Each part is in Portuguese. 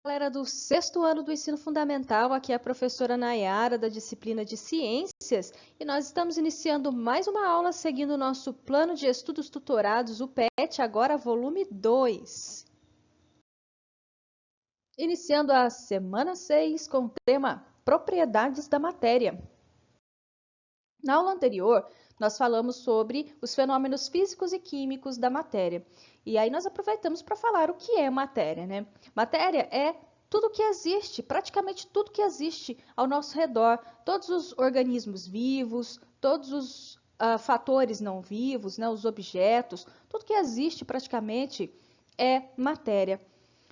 Galera do sexto ano do ensino fundamental, aqui é a professora Nayara da disciplina de Ciências e nós estamos iniciando mais uma aula seguindo o nosso plano de estudos tutorados, o PET, agora volume 2. Iniciando a semana 6 com o tema Propriedades da Matéria. Na aula anterior, nós falamos sobre os fenômenos físicos e químicos da matéria. E aí nós aproveitamos para falar o que é matéria, né? Matéria é tudo que existe, praticamente tudo que existe ao nosso redor, todos os organismos vivos, todos os fatores não vivos, né, os objetos, tudo que existe praticamente é matéria.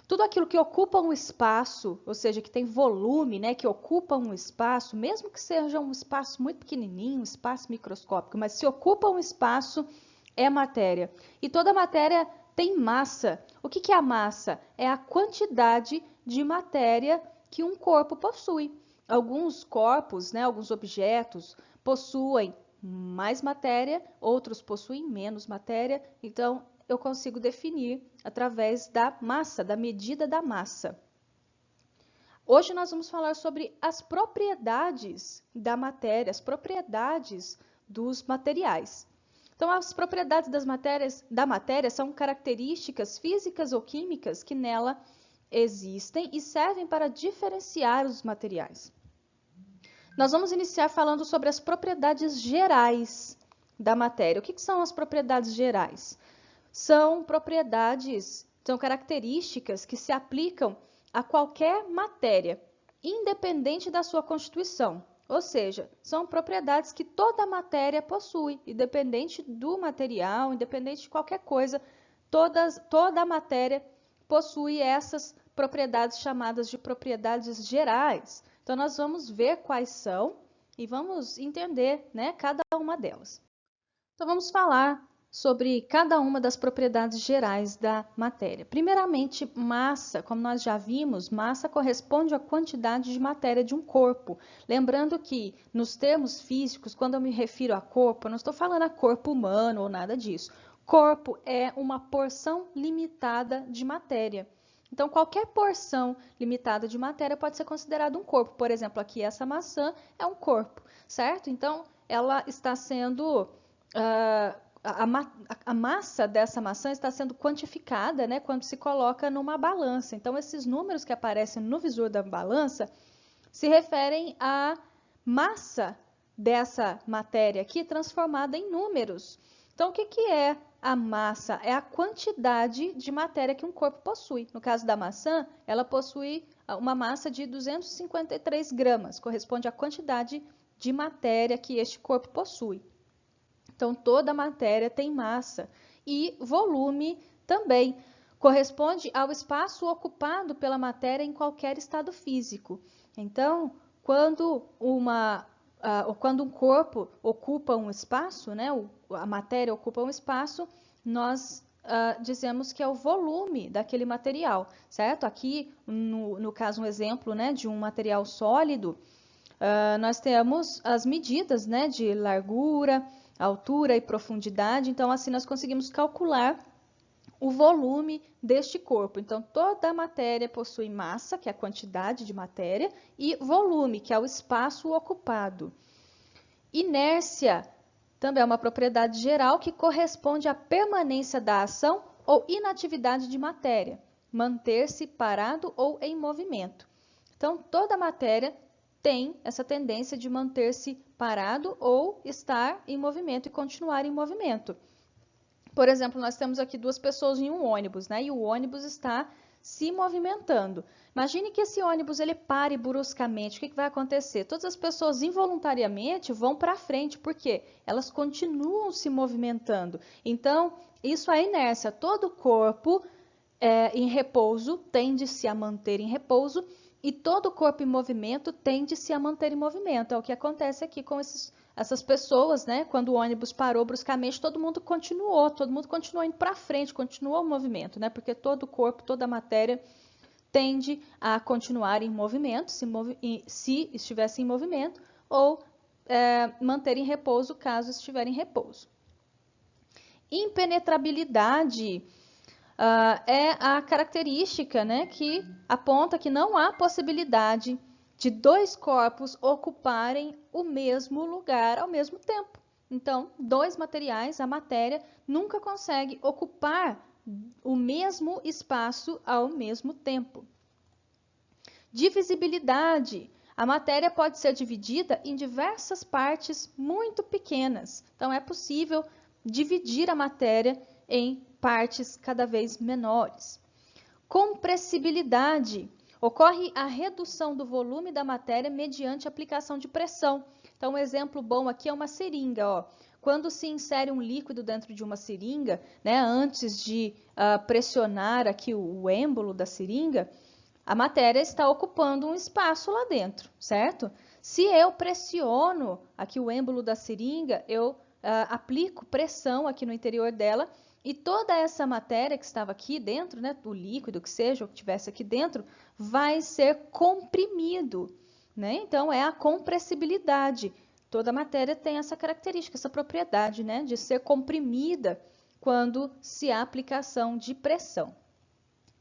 Tudo aquilo que ocupa um espaço, ou seja, que tem volume, né, que ocupa um espaço, mesmo que seja um espaço muito pequenininho, um espaço microscópico, mas se ocupa um espaço, é matéria. E toda matéria tem massa. O que é a massa? É a quantidade de matéria que um corpo possui. Alguns corpos, né, alguns objetos, possuem mais matéria, outros possuem menos matéria. Então, eu consigo definir através da massa, da medida da massa. Hoje nós vamos falar sobre as propriedades da matéria, as propriedades dos materiais. Então, as propriedades da matéria são características físicas ou químicas que nela existem e servem para diferenciar os materiais. Nós vamos iniciar falando sobre as propriedades gerais da matéria. O que são as propriedades gerais? São propriedades, são características que se aplicam a qualquer matéria, independente da sua constituição. Ou seja, são propriedades que toda matéria possui, independente do material, independente de qualquer coisa, toda a matéria possui essas propriedades chamadas de propriedades gerais. Então, nós vamos ver quais são e vamos entender, né, cada uma delas. Então, vamos falar sobre cada uma das propriedades gerais da matéria. Primeiramente, massa. Como nós já vimos, massa corresponde à quantidade de matéria de um corpo. Lembrando que, nos termos físicos, quando eu me refiro a corpo, eu não estou falando a corpo humano ou nada disso. Corpo é uma porção limitada de matéria. Então, qualquer porção limitada de matéria pode ser considerada um corpo. Por exemplo, aqui essa maçã é um corpo, certo? Então, ela está sendo... a massa dessa maçã está sendo quantificada, né, quando se coloca numa balança. Então, esses números que aparecem no visor da balança se referem à massa dessa matéria aqui transformada em números. Então, o que é a massa? É a quantidade de matéria que um corpo possui. No caso da maçã, ela possui uma massa de 253 gramas, corresponde à quantidade de matéria que este corpo possui. Então, toda matéria tem massa e volume também. Corresponde ao espaço ocupado pela matéria em qualquer estado físico. Então, quando um corpo ocupa um espaço, né, a matéria ocupa um espaço, nós dizemos que é o volume daquele material, certo? Aqui, no caso, um exemplo, né, de um material sólido, nós temos as medidas, né, de largura, altura e profundidade. Então, assim, nós conseguimos calcular o volume deste corpo. Então, toda a matéria possui massa, que é a quantidade de matéria, e volume, que é o espaço ocupado. Inércia também é uma propriedade geral que corresponde à permanência da ação ou inatividade de matéria, manter-se parado ou em movimento. Então, toda matéria tem essa tendência de manter-se parado ou estar em movimento e continuar em movimento. Por exemplo, nós temos aqui duas pessoas em um ônibus, né? E o ônibus está se movimentando. Imagine que esse ônibus ele pare bruscamente. O que vai acontecer? Todas as pessoas involuntariamente vão para frente, porque elas continuam se movimentando. Então, isso é inércia. Todo corpo em repouso tende-se a manter em repouso e todo corpo em movimento tende-se a manter em movimento. É o que acontece aqui com essas pessoas, né? Quando o ônibus parou bruscamente, todo mundo continuou indo para frente, continuou o movimento, né? Porque todo corpo, toda matéria tende a continuar em movimento, se estivesse em movimento, ou manter em repouso caso estiver em repouso. Impenetrabilidade é a característica, né, que aponta que não há possibilidade de dois corpos ocuparem o mesmo lugar ao mesmo tempo. Então, dois materiais, a matéria, nunca consegue ocupar o mesmo espaço ao mesmo tempo. Divisibilidade. A matéria pode ser dividida em diversas partes muito pequenas. Então, é possível dividir a matéria em partes cada vez menores. Compressibilidade. Ocorre a redução do volume da matéria mediante aplicação de pressão. Então, um exemplo bom aqui é uma seringa. Ó. Quando se insere um líquido dentro de uma seringa, né, antes de pressionar aqui o êmbolo da seringa, a matéria está ocupando um espaço lá dentro, certo? Se eu pressiono aqui o êmbolo da seringa, eu aplico pressão aqui no interior dela, e toda essa matéria que estava aqui dentro, né, o líquido que seja, ou que tivesse aqui dentro, vai ser comprimido, né? Então, é a compressibilidade. Toda matéria tem essa característica, essa propriedade, né, de ser comprimida quando se há aplicação de pressão.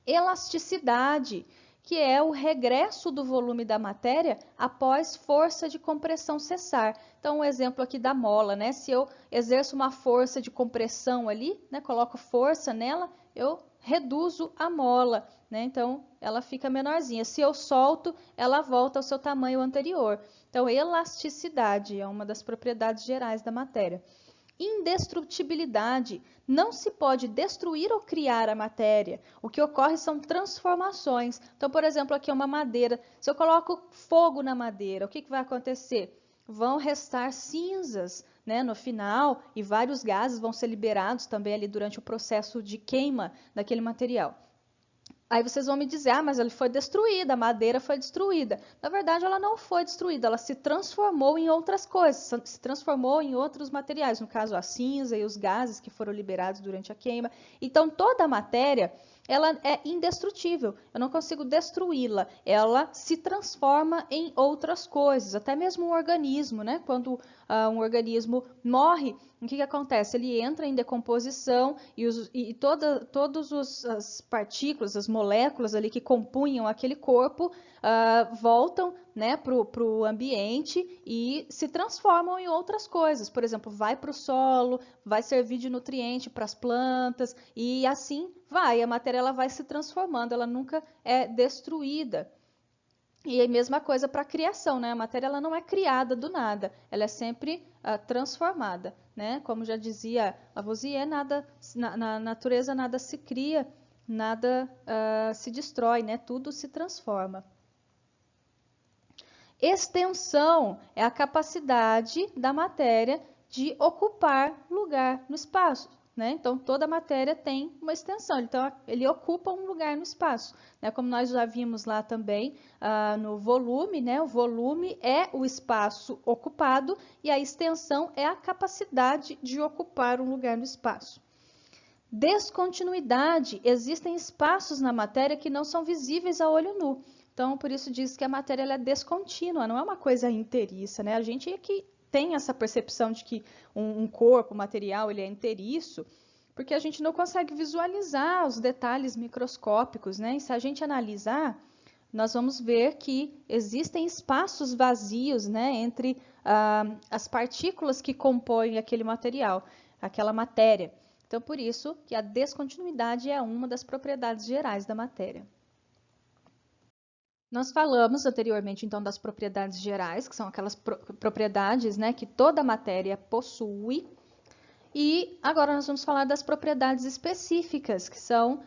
Elasticidade, que é o regresso do volume da matéria após força de compressão cessar. Então, um exemplo aqui da mola, né? Se eu exerço uma força de compressão ali, né? Coloco força nela, eu reduzo a mola, né? Então, ela fica menorzinha. Se eu solto, ela volta ao seu tamanho anterior. Então, elasticidade é uma das propriedades gerais da matéria. Indestrutibilidade. Não se pode destruir ou criar a matéria. O que ocorre são transformações. Então, por exemplo, aqui é uma madeira. Se eu coloco fogo na madeira, o que vai acontecer? Vão restar cinzas, né, no final, e vários gases vão ser liberados também ali durante o processo de queima daquele material. Aí vocês vão me dizer, ah, mas ela foi destruída, a madeira foi destruída. Na verdade, ela não foi destruída, ela se transformou em outras coisas, se transformou em outros materiais, no caso a cinza e os gases que foram liberados durante a queima. Então, toda a matéria, ela é indestrutível, eu não consigo destruí-la, ela se transforma em outras coisas, até mesmo um organismo, né? Quando um organismo morre, o que acontece? Ele entra em decomposição e todas as partículas, as moléculas ali que compunham aquele corpo voltam, né, para o ambiente e se transformam em outras coisas. Por exemplo, vai para o solo, vai servir de nutriente para as plantas e assim vai. A matéria ela vai se transformando, ela nunca é destruída. E a mesma coisa para a criação, né? A matéria ela não é criada do nada, ela é sempre transformada, né? Como já dizia Lavoisier, nada, na natureza nada se cria, nada se destrói, né? Tudo se transforma. Extensão é a capacidade da matéria de ocupar lugar no espaço. Né? Então, toda matéria tem uma extensão, então ele ocupa um lugar no espaço. Né? Como nós já vimos lá também no volume, né? O volume é o espaço ocupado e a extensão é a capacidade de ocupar um lugar no espaço. Descontinuidade, existem espaços na matéria que não são visíveis a olho nu. Então, por isso diz que a matéria ela é descontínua, não é uma coisa inteiriça, né? A gente é que tem essa percepção de que um corpo, material, ele é inteiriço, porque a gente não consegue visualizar os detalhes microscópicos, né? E se a gente analisar, nós vamos ver que existem espaços vazios, né, entre as partículas que compõem aquele material, aquela matéria. Então, por isso que a descontinuidade é uma das propriedades gerais da matéria. Nós falamos anteriormente, então, das propriedades gerais, que são aquelas propriedades, né, que toda matéria possui. E agora nós vamos falar das propriedades específicas, que são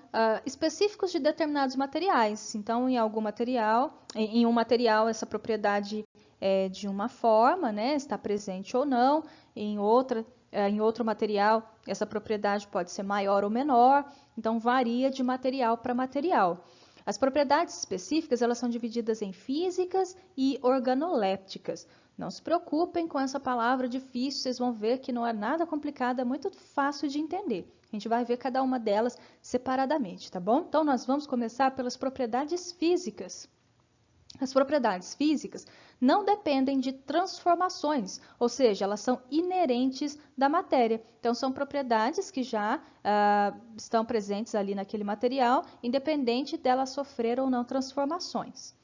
específicos de determinados materiais. Então, em algum material, em um material, essa propriedade é de uma forma, né, está presente ou não. Em outro material, essa propriedade pode ser maior ou menor. Então, varia de material para material. As propriedades específicas, elas são divididas em físicas e organolépticas. Não se preocupem com essa palavra difícil, vocês vão ver que não é nada complicado, é muito fácil de entender. A gente vai ver cada uma delas separadamente, tá bom? Então, nós vamos começar pelas propriedades físicas. As propriedades físicas não dependem de transformações, ou seja, elas são inerentes da matéria. Então, são propriedades que já estão presentes ali naquele material, independente dela sofrer ou não transformações.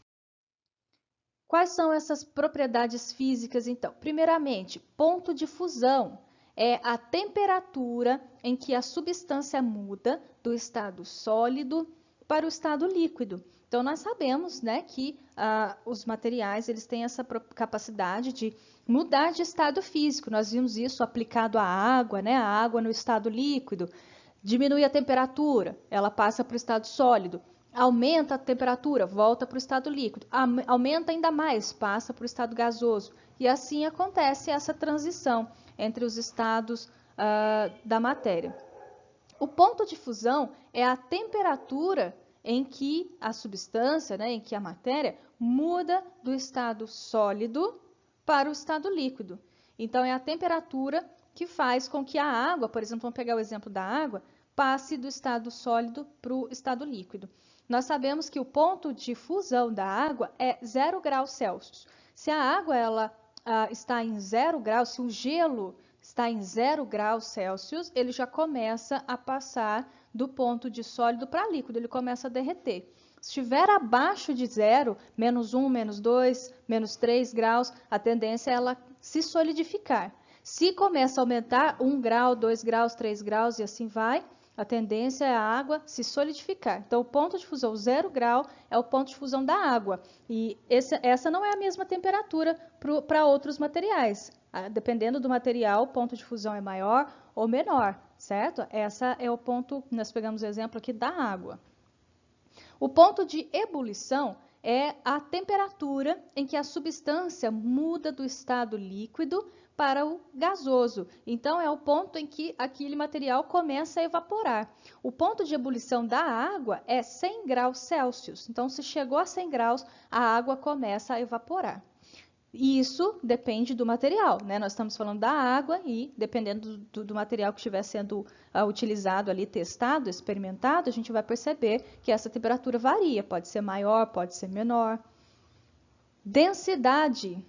Quais são essas propriedades físicas, então? Primeiramente, ponto de fusão é a temperatura em que a substância muda do estado sólido para o estado líquido. Então, nós sabemos, né, que os materiais eles têm essa capacidade de mudar de estado físico. Nós vimos isso aplicado à água, né? A água no estado líquido diminui a temperatura, ela passa para o estado sólido. Aumenta a temperatura, volta para o estado líquido. Aumenta ainda mais, passa para o estado gasoso. E assim acontece essa transição entre os estados da matéria. O ponto de fusão é a temperatura em que a substância, né, em que a matéria muda do estado sólido para o estado líquido. Então, é a temperatura que faz com que a água, por exemplo, vamos pegar o exemplo da água, passe do estado sólido para o estado líquido. Nós sabemos que o ponto de fusão da água é 0 graus Celsius. Se a água está em 0 graus, se o gelo está em 0 graus Celsius, ele já começa a passar do ponto de sólido para líquido, ele começa a derreter. Se estiver abaixo de 0, menos 1, menos 2, menos 3 graus, a tendência é ela se solidificar. Se começa a aumentar 1 grau, 2 graus, 3 graus e assim vai, a tendência é a água se solidificar. Então, o ponto de fusão 0 grau é o ponto de fusão da água. E essa não é a mesma temperatura para outros materiais. Dependendo do material, o ponto de fusão é maior ou menor, certo? Essa é o ponto, nós pegamos o exemplo aqui da água. O ponto de ebulição é a temperatura em que a substância muda do estado líquido para o gasoso. Então, é o ponto em que aquele material começa a evaporar. O ponto de ebulição da água é 100 graus Celsius. Então, se chegou a 100 graus, a água começa a evaporar. Isso depende do material, né? Nós estamos falando da água e, dependendo do material que estiver sendo utilizado ali, testado, experimentado, a gente vai perceber que essa temperatura varia, pode ser maior, pode ser menor. Densidade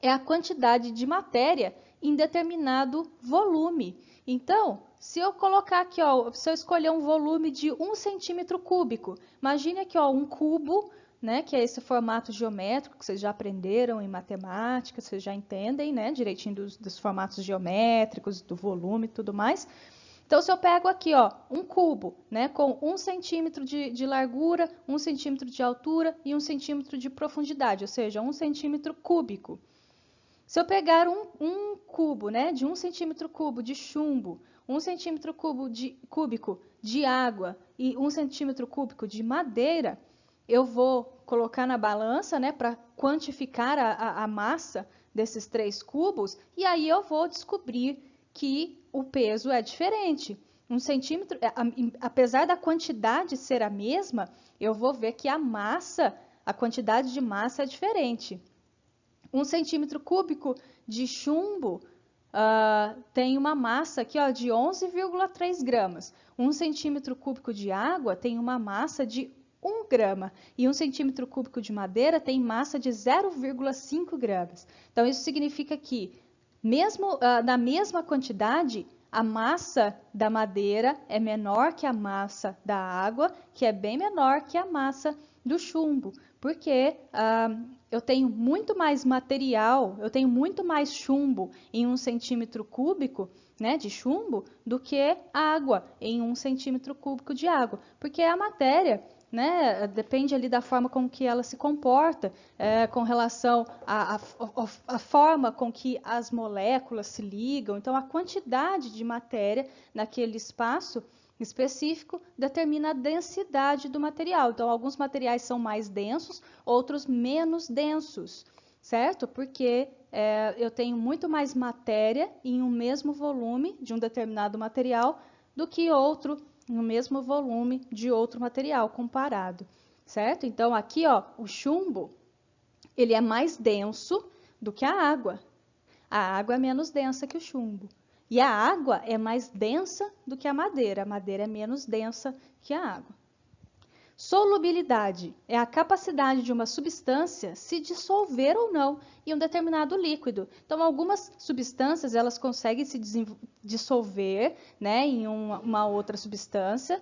é a quantidade de matéria em determinado volume. Então, se eu colocar aqui, ó, se eu escolher um volume de 1 centímetro cúbico, imagine aqui, ó, um cubo, né, que é esse formato geométrico que vocês já aprenderam em matemática, vocês já entendem, né, direitinho dos formatos geométricos, do volume e tudo mais. Então, se eu pego aqui, ó, um cubo, né, com 1 centímetro de largura, 1 centímetro de altura e 1 centímetro de profundidade, ou seja, 1 centímetro cúbico. Se eu pegar um cubo, né, de 1 centímetro cubo de chumbo, 1 centímetro cúbico de água e 1 centímetro cúbico de madeira, eu vou colocar na balança, né, para quantificar a massa desses 3 cubos, e aí eu vou descobrir que o peso é diferente. 1 centímetro, apesar da quantidade ser a mesma, eu vou ver que a quantidade de massa é diferente. 1 centímetro cúbico de chumbo tem uma massa aqui, ó, de 11,3 gramas. 1 centímetro cúbico de água tem uma massa de 1 grama. E 1 centímetro cúbico de madeira tem massa de 0,5 gramas. Então, isso significa que, mesmo na mesma quantidade, a massa da madeira é menor que a massa da água, que é bem menor que a massa do chumbo, porque eu tenho muito mais material, eu tenho muito mais chumbo em 1 centímetro cúbico, né, de chumbo, do que água em 1 centímetro cúbico de água, porque a matéria, né, depende ali da forma com que ela se comporta, com relação à forma com que as moléculas se ligam. Então, a quantidade de matéria naquele espaço específico determina a densidade do material. Então, alguns materiais são mais densos, outros menos densos, certo? Porque eu tenho muito mais matéria em um mesmo volume de um determinado material do que outro no mesmo volume de outro material comparado, certo? Então, aqui, ó, o chumbo, ele é mais denso do que a água. A água é menos densa que o chumbo. E a água é mais densa do que a madeira é menos densa que a água. Solubilidade é a capacidade de uma substância se dissolver ou não em um determinado líquido. Então, algumas substâncias elas conseguem se dissolver, né, em uma outra substância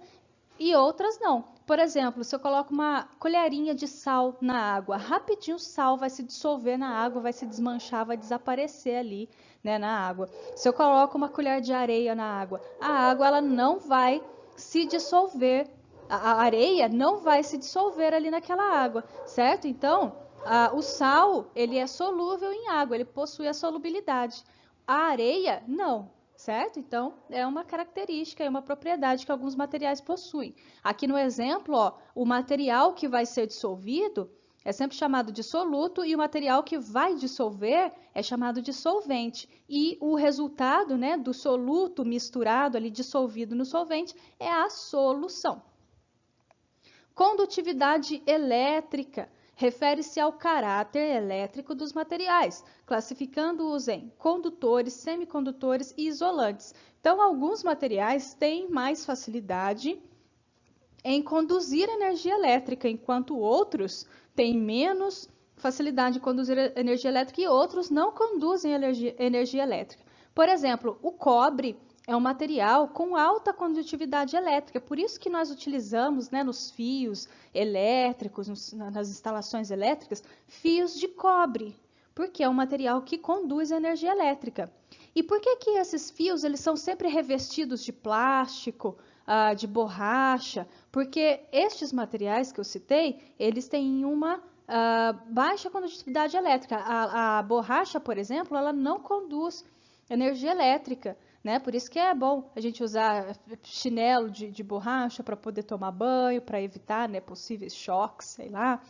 e outras não. Por exemplo, se eu coloco uma colherinha de sal na água, rapidinho o sal vai se dissolver na água, vai se desmanchar, vai desaparecer ali, né, na água. Se eu coloco uma colher de areia na água, a água ela não vai se dissolver, a areia não vai se dissolver ali naquela água, certo? Então, o sal, ele é solúvel em água, ele possui a solubilidade. A areia, não, certo? Então, é uma característica, é uma propriedade que alguns materiais possuem. Aqui no exemplo, ó, o material que vai ser dissolvido é sempre chamado de soluto e o material que vai dissolver é chamado de solvente. E o resultado, né, do soluto misturado ali, dissolvido no solvente, é a solução. Condutividade elétrica refere-se ao caráter elétrico dos materiais, classificando-os em condutores, semicondutores e isolantes. Então, alguns materiais têm mais facilidade em conduzir energia elétrica, enquanto outros têm menos facilidade em conduzir energia elétrica e outros não conduzem energia elétrica. Por exemplo, o cobre é um material com alta condutividade elétrica, por isso que nós utilizamos, né, nos fios elétricos, nas instalações elétricas, fios de cobre, porque é um material que conduz energia elétrica. E por que que esses fios eles são sempre revestidos de plástico, de borracha? Porque estes materiais que eu citei, eles têm uma baixa condutividade elétrica. A borracha, por exemplo, ela não conduz energia elétrica, né? Por isso que é bom a gente usar chinelo de borracha para poder tomar banho, para evitar, né, possíveis choques, sei lá.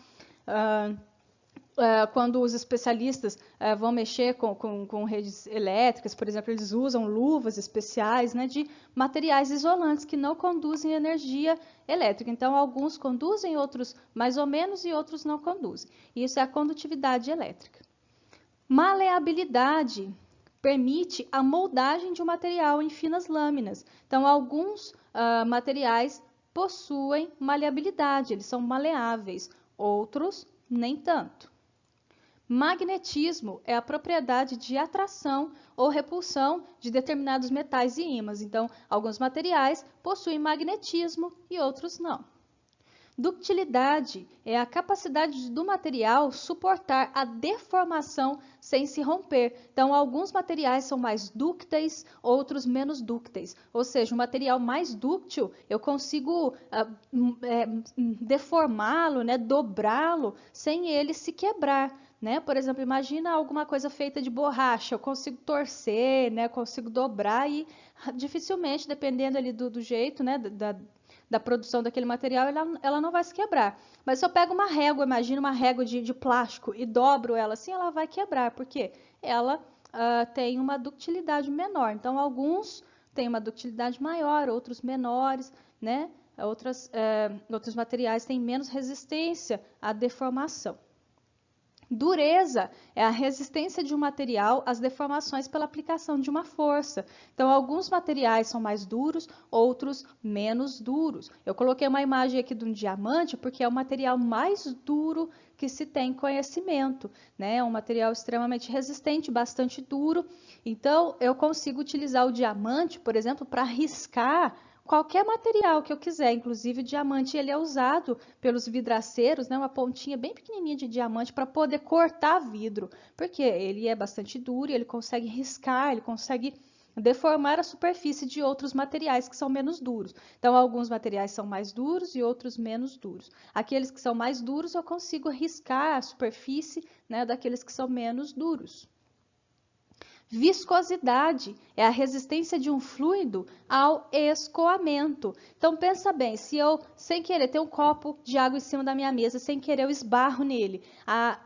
Quando os especialistas vão mexer com redes elétricas, por exemplo, eles usam luvas especiais, né, de materiais isolantes que não conduzem energia elétrica. Então, alguns conduzem, outros mais ou menos e outros não conduzem. Isso é a condutividade elétrica. Maleabilidade permite a moldagem de um material em finas lâminas. Então, alguns materiais possuem maleabilidade, eles são maleáveis, outros nem tanto. Magnetismo é a propriedade de atração ou repulsão de determinados metais e ímãs. Então, alguns materiais possuem magnetismo e outros não. Ductilidade é a capacidade do material suportar a deformação sem se romper. Então, alguns materiais são mais dúcteis, outros menos dúcteis. Ou seja, o material mais dúctil, eu consigo deformá-lo, né, dobrá-lo, sem ele se quebrar. Né? Por exemplo, imagina alguma coisa feita de borracha, eu consigo torcer, né? Consigo dobrar e dificilmente, dependendo ali do jeito, né? Da produção daquele material, ela não vai se quebrar. Mas se eu pego uma régua, imagina uma régua de plástico e dobro ela assim, ela vai quebrar, porque ela tem uma ductilidade menor. Então, alguns têm uma ductilidade maior, outros menores, né? Outros materiais têm menos resistência à deformação. Dureza é a resistência de um material às deformações pela aplicação de uma força. Então, alguns materiais são mais duros, outros menos duros. Eu coloquei uma imagem aqui de um diamante porque é o material mais duro que se tem conhecimento, né? É um material extremamente resistente, bastante duro. Então, eu consigo utilizar o diamante, por exemplo, para riscar qualquer material que eu quiser, inclusive o diamante, ele é usado pelos vidraceiros, né, uma pontinha bem pequenininha de diamante para poder cortar vidro, porque ele é bastante duro, ele consegue riscar, ele consegue deformar a superfície de outros materiais que são menos duros. Então, alguns materiais são mais duros e outros menos duros. Aqueles que são mais duros, eu consigo riscar a superfície, né, daqueles que são menos duros. Viscosidade é a resistência de um fluido ao escoamento. Então, pensa bem, se eu, sem querer, ter um copo de água em cima da minha mesa, sem querer eu esbarro nele,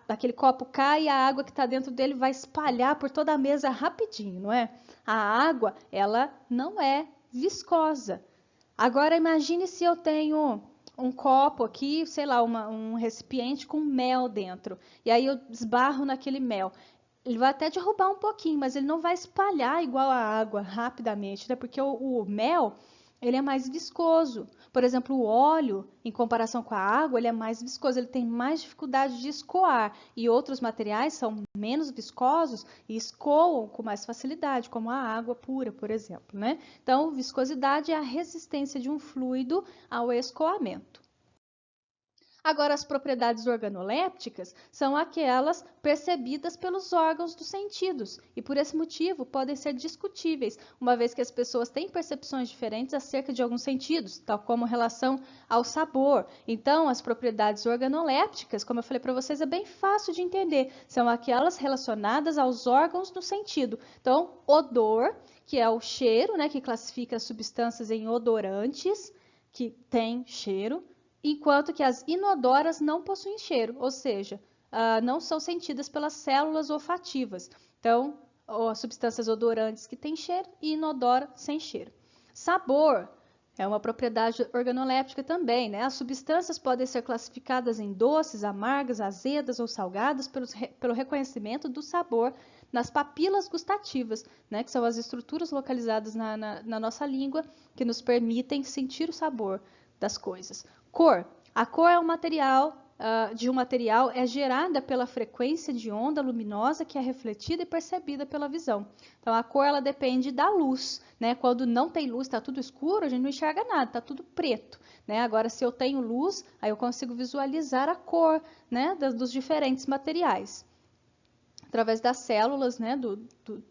aquele copo cai e a água que está dentro dele vai espalhar por toda a mesa rapidinho, não é? A água, ela não é viscosa. Agora, imagine se eu tenho um copo aqui, sei lá, um recipiente com mel dentro, e aí eu esbarro naquele mel. Ele vai até derrubar um pouquinho, mas ele não vai espalhar igual a água rapidamente, né? Porque o mel, ele é mais viscoso. Por exemplo, o óleo, em comparação com a água, ele é mais viscoso, ele tem mais dificuldade de escoar. E outros materiais são menos viscosos e escoam com mais facilidade, como a água pura, por exemplo, né? Então, viscosidade é a resistência de um fluido ao escoamento. Agora, as propriedades organolépticas são aquelas percebidas pelos órgãos dos sentidos e, por esse motivo, podem ser discutíveis, uma vez que as pessoas têm percepções diferentes acerca de alguns sentidos, tal como relação ao sabor. Então, as propriedades organolépticas, como eu falei para vocês, é bem fácil de entender, são aquelas relacionadas aos órgãos do sentido. Então, odor, que é o cheiro, né, que classifica as substâncias em odorantes, que têm cheiro, enquanto que as inodoras não possuem cheiro, ou seja, não são sentidas pelas células olfativas. Então, as substâncias odorantes que têm cheiro e inodora sem cheiro. Sabor é uma propriedade organoléptica também, né? As substâncias podem ser classificadas em doces, amargas, azedas ou salgadas pelo reconhecimento do sabor nas papilas gustativas, né? Que são as estruturas localizadas na nossa língua que nos permitem sentir o sabor das coisas. Cor. A cor é um material é gerada pela frequência de onda luminosa que é refletida e percebida pela visão. Então, a cor ela depende da luz, né? Quando não tem luz, está tudo escuro, a gente não enxerga nada, está tudo preto, né? Agora, se eu tenho luz, aí eu consigo visualizar a cor, né? Dos diferentes materiais, através das células, né,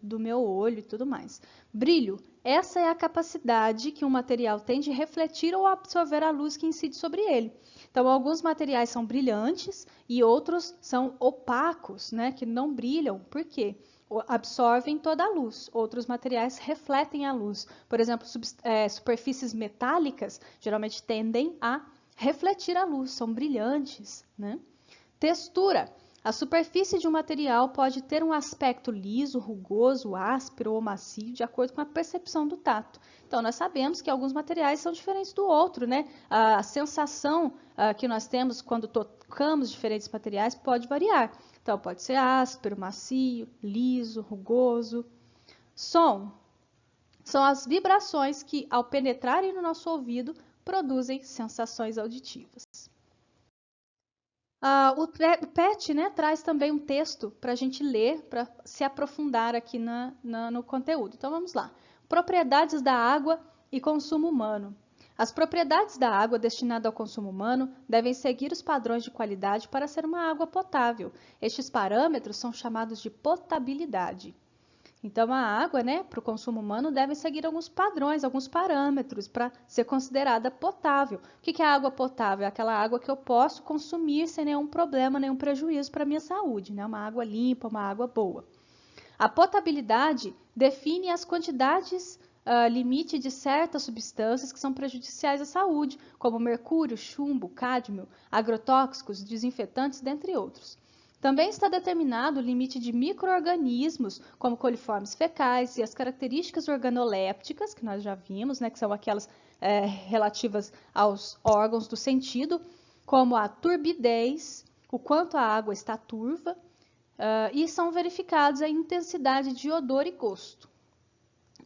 do meu olho e tudo mais. Brilho. Essa é a capacidade que um material tem de refletir ou absorver a luz que incide sobre ele. Então, alguns materiais são brilhantes e outros são opacos, né, que não brilham. Por quê? Absorvem toda a luz. Outros materiais refletem a luz. Por exemplo, superfícies metálicas geralmente tendem a refletir a luz, são brilhantes, né? Textura. A superfície de um material pode ter um aspecto liso, rugoso, áspero ou macio, de acordo com a percepção do tato. Então, nós sabemos que alguns materiais são diferentes do outro, né? A sensação que nós temos quando tocamos diferentes materiais pode variar. Então, pode ser áspero, macio, liso, rugoso. Som. São as vibrações que, ao penetrarem no nosso ouvido, produzem sensações auditivas. O PET, né, traz também um texto para a gente ler, para se aprofundar aqui no conteúdo. Então, vamos lá. Propriedades da água e consumo humano. As propriedades da água destinada ao consumo humano devem seguir os padrões de qualidade para ser uma água potável. Estes parâmetros são chamados de potabilidade. Então, a água, né, para o consumo humano deve seguir alguns padrões, alguns parâmetros para ser considerada potável. O que é a água potável? É aquela água que eu posso consumir sem nenhum problema, nenhum prejuízo para a minha saúde, né? Uma água limpa, uma água boa. A potabilidade define as quantidades limite de certas substâncias que são prejudiciais à saúde, como mercúrio, chumbo, cádmio, agrotóxicos, desinfetantes, dentre outros. Também está determinado o limite de micro-organismos, como coliformes fecais, e as características organolépticas, que nós já vimos, né, que são aquelas relativas aos órgãos do sentido, como a turbidez, o quanto a água está turva, e são verificados a intensidade de odor e gosto.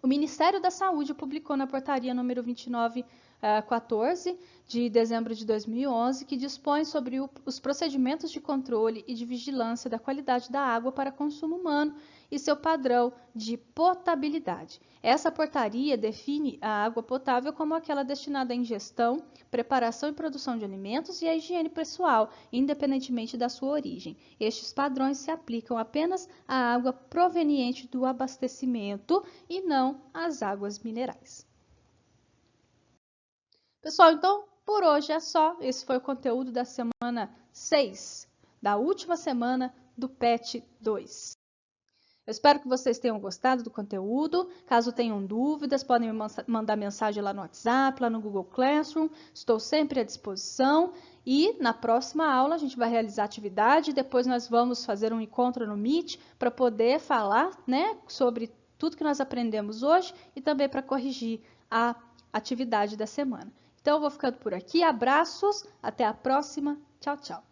O Ministério da Saúde publicou na portaria número 2914, de dezembro de 2011, que dispõe sobre os procedimentos de controle e de vigilância da qualidade da água para consumo humano e seu padrão de potabilidade. Essa portaria define a água potável como aquela destinada à ingestão, preparação e produção de alimentos e à higiene pessoal, independentemente da sua origem. Estes padrões se aplicam apenas à água proveniente do abastecimento e não às águas minerais. Pessoal, então, por hoje é só. Esse foi o conteúdo da semana 6, da última semana do PET 2. Eu espero que vocês tenham gostado do conteúdo. Caso tenham dúvidas, podem me mandar mensagem lá no WhatsApp, lá no Google Classroom. Estou sempre à disposição. E na próxima aula a gente vai realizar atividade. Depois nós vamos fazer um encontro no Meet para poder falar, né, sobre tudo que nós aprendemos hoje e também para corrigir a atividade da semana. Então, eu vou ficando por aqui. Abraços. Até a próxima. Tchau, tchau.